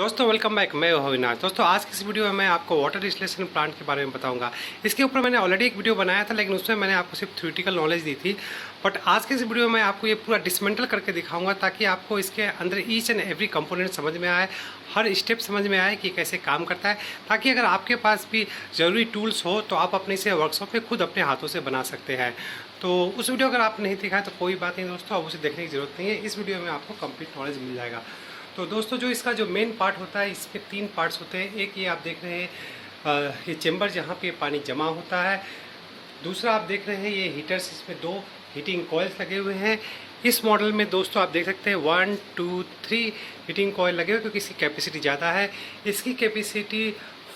दोस्तों welcome back. मैं अविनाश। दोस्तों आज की इस वीडियो में मैं आपको वाटर डिस्टिलेशन प्लांट के बारे में बताऊंगा। इसके ऊपर मैंने ऑलरेडी एक वीडियो बनाया था, लेकिन उसमें मैंने आपको सिर्फ थ्योरेटिकल नॉलेज दी थी। बट आज की इस वीडियो में मैं आपको ये पूरा डिसमेंटल करके दिखाऊंगा, ताकि आपको इसके अंदर ईच एंड एवरी कंपोनेंट समझ में आए, हर स्टेप समझ में आए कि कैसे काम करता है, ताकि अगर आपके पास भी ज़रूरी टूल्स हो तो आप अपने से वर्कशॉप में खुद अपने हाथों से बना सकते हैं। तो उस वीडियो अगर आप नहीं दिखा है तो कोई बात नहीं दोस्तों, अब उसे देखने की ज़रूरत नहीं है। इस वीडियो में आपको कंप्लीट नॉलेज मिल जाएगा। तो दोस्तों जो इसका जो मेन पार्ट होता है, इसके 3 पार्ट्स होते हैं। एक ये आप देख रहे हैं ये चेम्बर जहाँ पे पानी जमा होता है। दूसरा आप देख रहे हैं ये हीटर्स, इसमें 2 हीटिंग कॉइल्स लगे हुए हैं। इस मॉडल में दोस्तों आप देख सकते हैं 1 2 3 हीटिंग कॉइल लगे हुए, क्योंकि इसकी कैपेसिटी ज़्यादा है। इसकी कैपेसिटी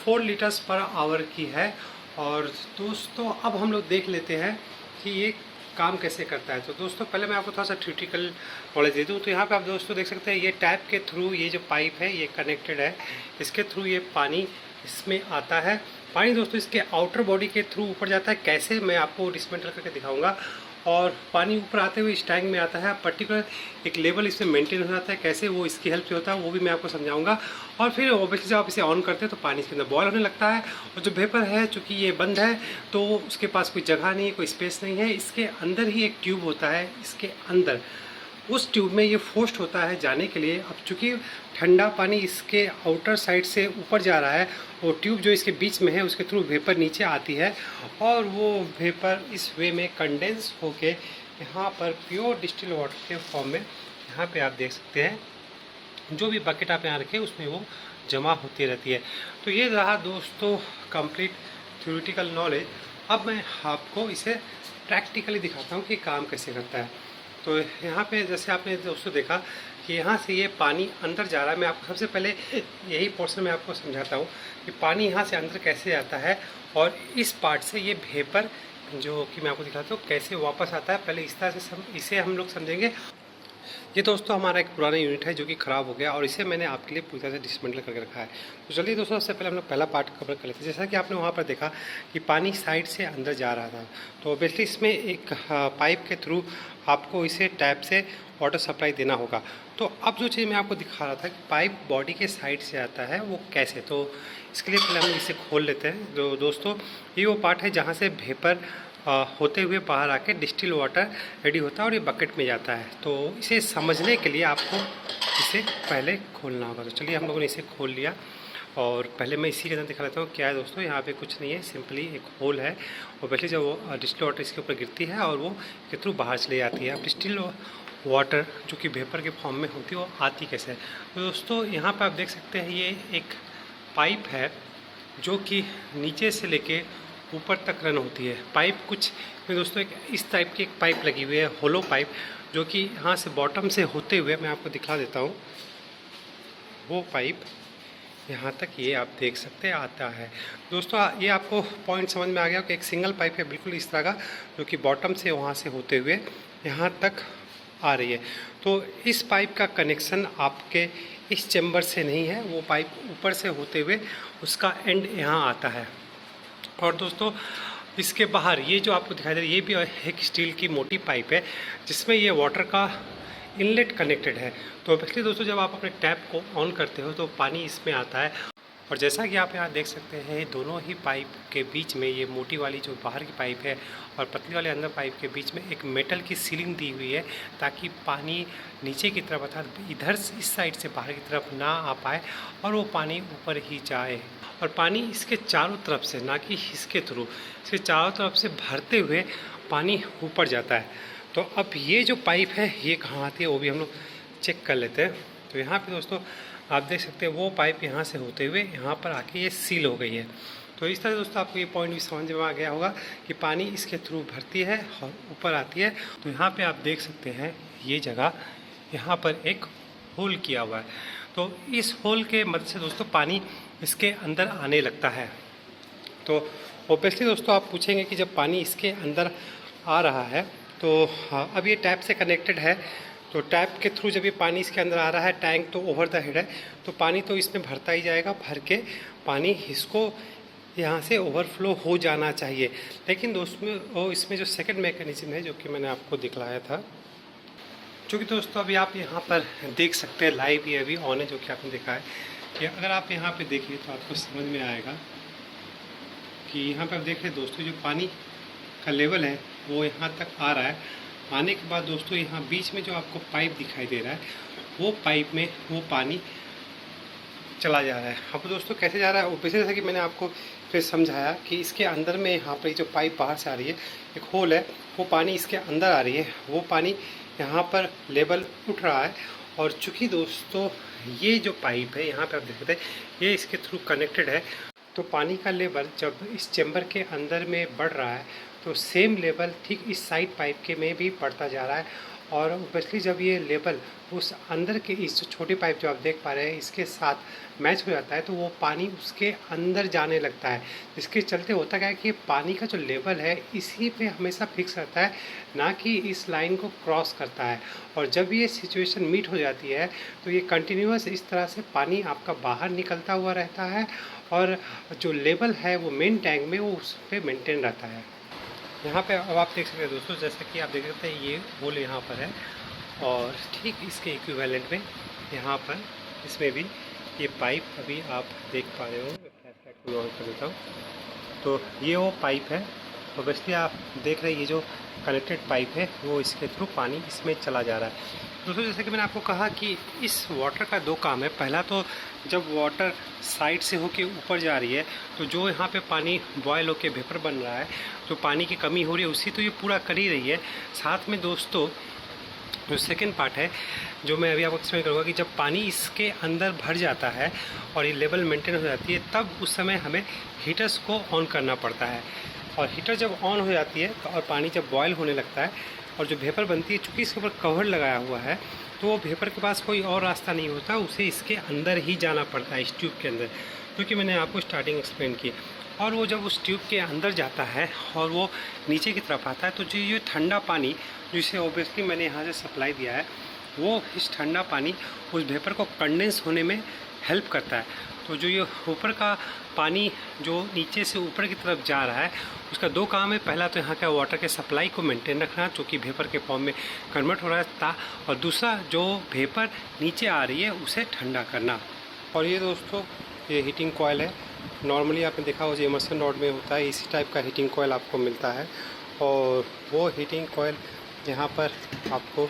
4 लीटर्स पर आवर की है। और दोस्तों अब हम लोग देख लेते हैं कि ये काम कैसे करता है। तो दोस्तों पहले मैं आपको थोड़ा सा थ्योरेटिकल नॉलेज दे दूँ। तो यहाँ पे आप दोस्तों देख सकते हैं ये टैप के थ्रू ये जो पाइप है ये कनेक्टेड है, इसके थ्रू ये पानी इसमें आता है। पानी दोस्तों इसके आउटर बॉडी के थ्रू ऊपर जाता है, कैसे मैं आपको डिसमेंटल करके दिखाऊंगा। और पानी ऊपर आते हुए इस टैंक में आता है, पर्टिकुलर एक लेवल इसमें मेंटेन हो जाता है, कैसे वो इसकी हेल्प से होता है वो भी मैं आपको समझाऊंगा। और फिर ऑब्वियसली जब आप इसे ऑन करते हैं तो पानी इसके अंदर बॉयल होने लगता है। और जो वेपर है, चूँकि ये बंद है तो उसके पास कोई जगह नहीं है, कोई स्पेस नहीं है, इसके अंदर ही एक ट्यूब होता है। इसके अंदर उस ट्यूब में ये फोर्स्ड होता है जाने के लिए। अब चूँकि ठंडा पानी इसके आउटर साइड से ऊपर जा रहा है, वो ट्यूब जो इसके बीच में है उसके थ्रू वेपर नीचे आती है, और वो वेपर इस वे में कंडेंस होके यहाँ पर प्योर डिस्टिल वाटर के फॉर्म में, यहाँ पे आप देख सकते हैं जो भी बकेट आप यहाँ रखें उसमें वो जमा होती रहती है। तो ये रहा दोस्तों कंप्लीट थ्योरेटिकल नॉलेज। अब मैं आपको इसे प्रैक्टिकली दिखाता हूँ कि काम कैसे करता है। तो यहाँ पे जैसे आपने दोस्तों देखा कि यहाँ से ये पानी अंदर जा रहा है। मैं आपको सबसे पहले यही पोर्शन में आपको समझाता हूँ कि पानी यहाँ से अंदर कैसे आता है, और इस पार्ट से ये वेपर जो कि मैं आपको दिखाता हूँ कैसे वापस आता है। पहले इस तरह से इसे हम लोग समझेंगे। ये दोस्तों हमारा एक पुराना यूनिट है जो कि ख़राब हो गया, और इसे मैंने आपके लिए पूरी तरह से डिसमेंटल करके रखा है। तो चलिए दोस्तों सबसे पहले हम लोग पहला पार्ट कवर कर लेते हैं। जैसा कि आपने वहाँ पर देखा कि पानी साइड से अंदर जा रहा था, तो ऑब्वियसली इसमें एक पाइप के थ्रू आपको इसे टैप से वाटर सप्लाई देना होगा। तो अब जो चीज़ मैं आपको दिखा रहा था कि पाइप बॉडी के साइड से आता है वो कैसे, तो इसके लिए पहले हम इसे खोल लेते हैं। जो दोस्तों ये वो पार्ट है जहाँ से वेपर होते हुए बाहर आके डिस्टिल वाटर रेडी होता है और ये बकेट में जाता है। तो इसे समझने के लिए आपको इसे पहले खोलना होगा। तो चलिए हम लोगों ने इसे खोल लिया, और पहले मैं इसी के अंदर दिखा लेता हूँ क्या है दोस्तों। यहाँ पे कुछ नहीं है, सिंपली एक होल है, और पहले जब वो डिस्टिल वाटर इसके ऊपर गिरती है और वो के थ्रू बाहर चली जाती है। अब डिस्टिल वाटर जो कि वेपर के फॉर्म में होती है वो आती कैसे है। तो दोस्तों यहाँ पर आप देख सकते हैं ये एक पाइप है जो कि नीचे से लेके ऊपर तक रन होती है। पाइप कुछ में दोस्तों एक इस टाइप की एक पाइप लगी हुई है, होलो पाइप, जो कि यहाँ से बॉटम से होते हुए मैं आपको दिखा देता हूँ। वो पाइप यहाँ तक ये आप देख सकते हैं आता है। दोस्तों ये आपको पॉइंट समझ में आ गया कि एक सिंगल पाइप है बिल्कुल इस तरह का, जो कि बॉटम से वहाँ से होते हुए यहाँ तक आ रही है। तो इस पाइप का कनेक्शन आपके इस चैम्बर से नहीं है, वो पाइप ऊपर से होते हुए उसका एंड यहाँ आता है। और दोस्तों इसके बाहर ये जो आपको दिखाई दे रहा है ये भी एक स्टील की मोटी पाइप है, जिसमें ये वाटर का इनलेट कनेक्टेड है। तो ऑब्वियसली दोस्तों जब आप अपने टैप को ऑन करते हो तो पानी इसमें आता है। और जैसा कि आप यहाँ देख सकते हैं दोनों ही पाइप के बीच में, ये मोटी वाली जो बाहर की पाइप है और पतली वाले अंदर पाइप के बीच में एक मेटल की सीलिंग दी हुई है, ताकि पानी नीचे की तरफ अर्थात इधर इस साइड से बाहर की तरफ ना आ पाए और वो पानी ऊपर ही जाए। और पानी इसके चारों तरफ से, ना कि इसके थ्रू, इसके चारों तरफ से भरते हुए पानी ऊपर जाता है। तो अब ये जो पाइप है ये कहाँ आती है वो भी हम लोग चेक कर लेते हैं। तो यहाँ पे दोस्तों आप देख सकते हैं वो पाइप यहाँ से होते हुए यहाँ पर आके ये सील हो गई है। तो इस तरह दोस्तों आपको ये पॉइंट भी समझ में आ गया होगा कि पानी इसके थ्रू भरती है और ऊपर आती है। तो यहाँ पे आप देख सकते हैं ये जगह, यहाँ पर एक होल किया हुआ है। तो इस होल के मदद से दोस्तों पानी इसके अंदर आने लगता है। तो ऑब्वियसली दोस्तों आप पूछेंगे कि जब पानी इसके अंदर आ रहा है तो अब ये टैप से कनेक्टेड है, तो टैप के थ्रू जब ये पानी इसके अंदर आ रहा है, टैंक तो ओवर द हेड है, तो पानी तो इसमें भरता ही जाएगा, भर के पानी इसको यहाँ से ओवरफ्लो हो जाना चाहिए। लेकिन दोस्तों इसमें जो सेकंड मैकेनिज्म है जो कि मैंने आपको दिखलाया था, चूँकि दोस्तों अभी आप यहाँ पर देख सकते हैं लाइव ये अभी ऑन है जो कि आपने देखा है कि अगर आप यहाँ पे देखिए तो आपको समझ में आएगा कि यहाँ पे आप देख रहे हैं दोस्तों, जो पानी का लेवल है वो यहाँ तक आ रहा है। आने के बाद दोस्तों यहाँ बीच में जो आपको पाइप दिखाई दे रहा है, वो पाइप में वो पानी चला जा रहा है। अब दोस्तों कैसे जा रहा है, वो जैसा कि मैंने आपको फिर समझाया कि इसके अंदर में यहाँ पर जो पाइप बाहर से आ रही है, एक होल है, वो पानी इसके अंदर आ रही है, वो पानी यहाँ पर लेवल उठ रहा है। और चूँकि दोस्तों ये जो पाइप है यहाँ पे आप देख सकते हैं, ये इसके थ्रू कनेक्टेड है, तो पानी का लेवल जब इस चैम्बर के अंदर में बढ़ रहा है तो सेम लेवल ठीक इस साइड पाइप के में भी बढ़ता जा रहा है। और ऑब्वियसली जब ये लेवल उस अंदर के इस जो छोटी पाइप जो आप देख पा रहे हैं इसके साथ मैच हो जाता है, तो वो पानी उसके अंदर जाने लगता है, जिसके चलते होता क्या है कि पानी का जो लेवल है इसी पे हमेशा फिक्स रहता है, ना कि इस लाइन को क्रॉस करता है। और जब ये सिचुएशन मीट हो जाती है तो ये कंटिन्यूस इस तरह से पानी आपका बाहर निकलता हुआ रहता है, और जो लेवल है वो मेन टैंक में वो उस पर मेंटेन रहता है। यहाँ पे अब आप देख सकते हैं दोस्तों, जैसे कि आप देख सकते हैं ये होल यहाँ पर है, और ठीक इसके इक्विवेलेंट में यहाँ पर इसमें भी ये पाइप अभी आप देख पा रहे हो। फ्लैश को ऑन कर देता हूँ, तो ये वो पाइप है। ऑब्वियसली आप देख रहे हैं ये जो कनेक्टेड पाइप है वो इसके थ्रू पानी इसमें चला जा रहा है। दोस्तों जैसे कि मैंने आपको कहा कि इस वाटर का दो काम है। पहला तो जब वाटर साइड से होके ऊपर जा रही है तो जो यहाँ पे पानी बॉयल होके वेपर बन रहा है, जो पानी की कमी हो रही है उसी तो ये पूरा कर ही रही है। साथ में दोस्तों जो सेकेंड पार्ट है, जो मैं अभी आपको एक्सप्लेन करूँगा, कि जब पानी इसके अंदर भर जाता है और ये लेवल मेंटेन हो जाती है, तब उस समय हमें हीटर्स को ऑन करना पड़ता है। और हीटर जब ऑन हो जाती है और पानी जब बॉयल होने लगता है और जो वेपर बनती है, चूँकि इसके ऊपर कवर लगाया हुआ है तो वो वेपर के पास कोई और रास्ता नहीं होता, उसे इसके अंदर ही जाना पड़ता है, इस ट्यूब के अंदर, क्योंकि मैंने आपको स्टार्टिंग एक्सप्लेन की। और वो जब उस ट्यूब के अंदर जाता है और वो नीचे की तरफ आता है, तो जो ये ठंडा पानी जिसे ऑब्वियसली मैंने यहाँ से सप्लाई दिया है, वो इस ठंडा पानी उस वेपर को कंडेंस होने में हेल्प करता है। तो जो ये ऊपर का पानी जो नीचे से ऊपर की तरफ जा रहा है, उसका दो काम है। पहला तो यहाँ का वाटर के सप्लाई को मेंटेन रखना, जो कि वेपर के फॉर्म में कन्वर्ट हो रहा था, और दूसरा जो वेपर नीचे आ रही है उसे ठंडा करना। और ये दोस्तों ये हीटिंग कॉयल है। नॉर्मली आपने देखा हो जो इमर्सन रॉड में होता है, इसी टाइप का हीटिंग कॉयल आपको मिलता है, और वो हीटिंग कॉयल यहाँ पर आपको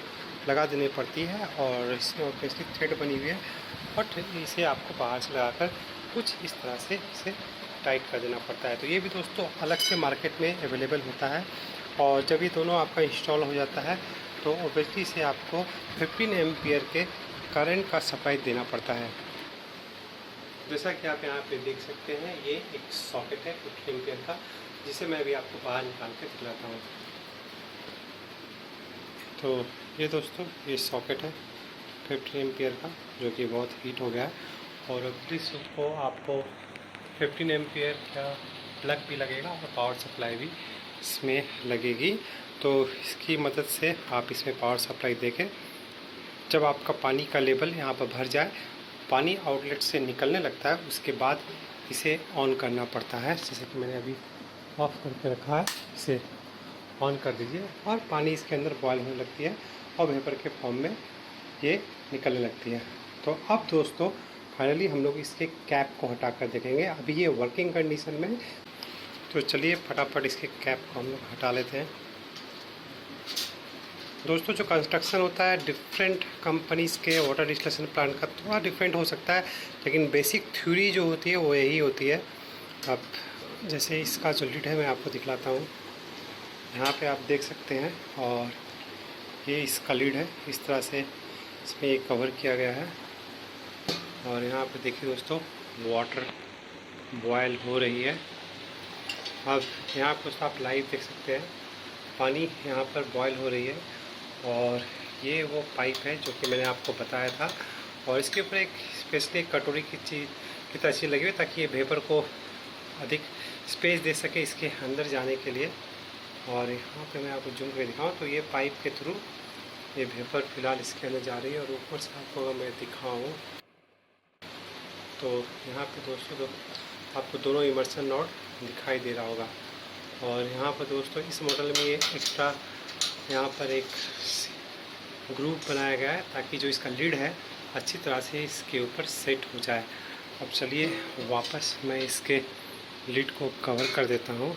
लगा देनी पड़ती है। और इसमें ऑब्वियसली थ्रेड बनी हुई है, बट इसे आपको बाहर से लगाकर कुछ इस तरह से इसे टाइट कर देना पड़ता है। तो ये भी दोस्तों अलग से मार्केट में अवेलेबल होता है। और जब ये दोनों आपका इंस्टॉल हो जाता है तो ऑब्वियसली से आपको 15 एम्पियर के करंट का सप्लाई देना पड़ता है। जैसा कि आप यहाँ पे देख सकते हैं, ये एक सॉकेट है 15 एम्पियर का, जिसे मैं अभी आपको बाहर निकाल के दिखाता हूँ। तो ये दोस्तों ये सॉकेट है 15 एम्पियर का, जो कि बहुत हीट हो गया है। और प्लीज़ उसको आपको 15 एम्पियर का प्लग भी लगेगा और पावर सप्लाई भी इसमें लगेगी। तो इसकी मदद से आप इसमें पावर सप्लाई देके जब आपका पानी का लेवल यहाँ पर भर जाए, पानी आउटलेट से निकलने लगता है, उसके बाद इसे ऑन करना पड़ता है। जैसे कि मैंने अभी ऑफ करके रखा है, इसे ऑन कर दीजिए और पानी इसके अंदर बॉयल होने लगती है और वेपर के फॉर्म में ये निकलने लगती है। तो अब दोस्तों फाइनली हम लोग इसके कैप को हटा कर देखेंगे। अभी ये वर्किंग कंडीशन में, तो चलिए फटाफट इसके कैप को हम लोग हटा लेते हैं। दोस्तों जो कंस्ट्रक्शन होता है डिफरेंट कंपनीज़ के वाटर डिस्टिलेशन प्लांट का थोड़ा डिफरेंट हो सकता है, लेकिन बेसिक थ्योरी जो होती है वो यही होती है। अब जैसे इसका जो लिड है मैं आपको दिखलाता हूँ, यहाँ पे आप देख सकते हैं, और ये इसका लीड है। इस तरह से इसमें ये कवर किया गया है। और यहाँ पे देखिए दोस्तों वाटर बॉयल हो रही है। अब यहाँ पर आप लाइव देख सकते हैं, पानी यहाँ पर बॉयल हो रही है। और ये वो पाइप है जो कि मैंने आपको बताया था, और इसके ऊपर एक स्पेशली कटोरी की तरह चीज़ लगी हुई है, ताकि ये वेपर को अधिक स्पेस दे सके इसके अंदर जाने के लिए। और यहाँ पे मैं आपको जूम करके दिखाऊँ तो ये पाइप के थ्रू ये वेपर फिलहाल इसके अंदर जा रही है। और ऊपर से आपको मैं दिखाऊँ तो यहाँ पे दोस्तों तो आपको दोनों इमर्सन नॉट दिखाई दे रहा होगा। और यहाँ पर दोस्तों इस मॉडल में ये एक्स्ट्रा यहाँ पर एक ग्रुप बनाया गया है, ताकि जो इसका लीड है अच्छी तरह से इसके ऊपर सेट हो जाए। अब चलिए वापस मैं इसके लिड को कवर कर देता हूँ।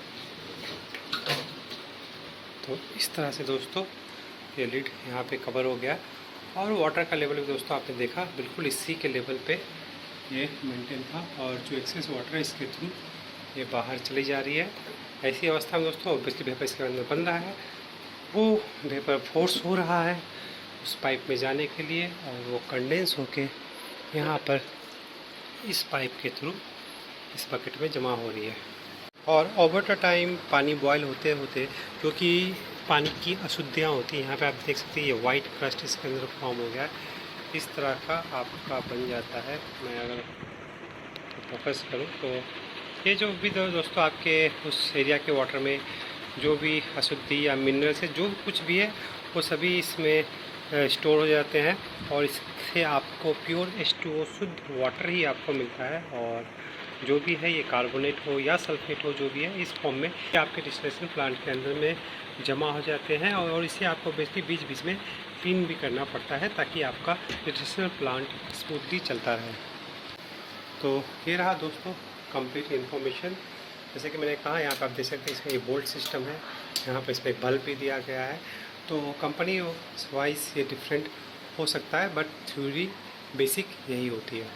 तो इस तरह से दोस्तों ये लिड यहाँ पे कवर हो गया और वाटर का लेवल भी दोस्तों आपने देखा बिल्कुल इसी के लेवल पे ये मेंटेन था और जो एक्सेस वाटर है इसके थ्रू ये बाहर चली जा रही है। ऐसी अवस्था में दोस्तों बिजली वेपर इसके अंदर बन रहा है, वो वेपर फोर्स हो रहा है उस पाइप में जाने के लिए और वो कंडेंस होके यहाँ पर इस पाइप के थ्रू इस बकेट में जमा हो रही है। और ओवर द टाइम पानी बॉयल होते होते क्योंकि पानी की अशुद्धियाँ होती हैं, यहाँ पे आप देख सकते हैं ये वाइट क्रस्ट इसके अंदर फॉर्म हो गया है, इस तरह का आपका बन जाता है। मैं अगर फोकस करूँ तो ये जो भी दोस्तों आपके उस एरिया के वाटर में जो भी अशुद्धि या मिनरल्स है जो कुछ भी है वो सभी इसमें स्टोर हो जाते हैं और इससे आपको प्योर H2O शुद्ध वाटर ही आपको मिलता है। और जो भी है ये कार्बोनेट हो या सल्फेट हो जो भी है इस फॉर्म में आपके डिस्टिलेशन प्लांट के अंदर में जमा हो जाते हैं और इसे आपको बेसिकली बीच बीच में क्लीन भी करना पड़ता है ताकि आपका डिस्टिलेशन प्लांट स्मूथली चलता रहे। तो ये रहा दोस्तों कंप्लीट इन्फॉर्मेशन। जैसे कि मैंने कहा यहाँ पर आप देख सकते हैं इसमें ये बोल्ट सिस्टम है, यहाँ पर इसमें एक बल्ब भी दिया गया है। तो कंपनी वाइज ये डिफरेंट हो सकता है बट थ्योरी बेसिक यही होती है।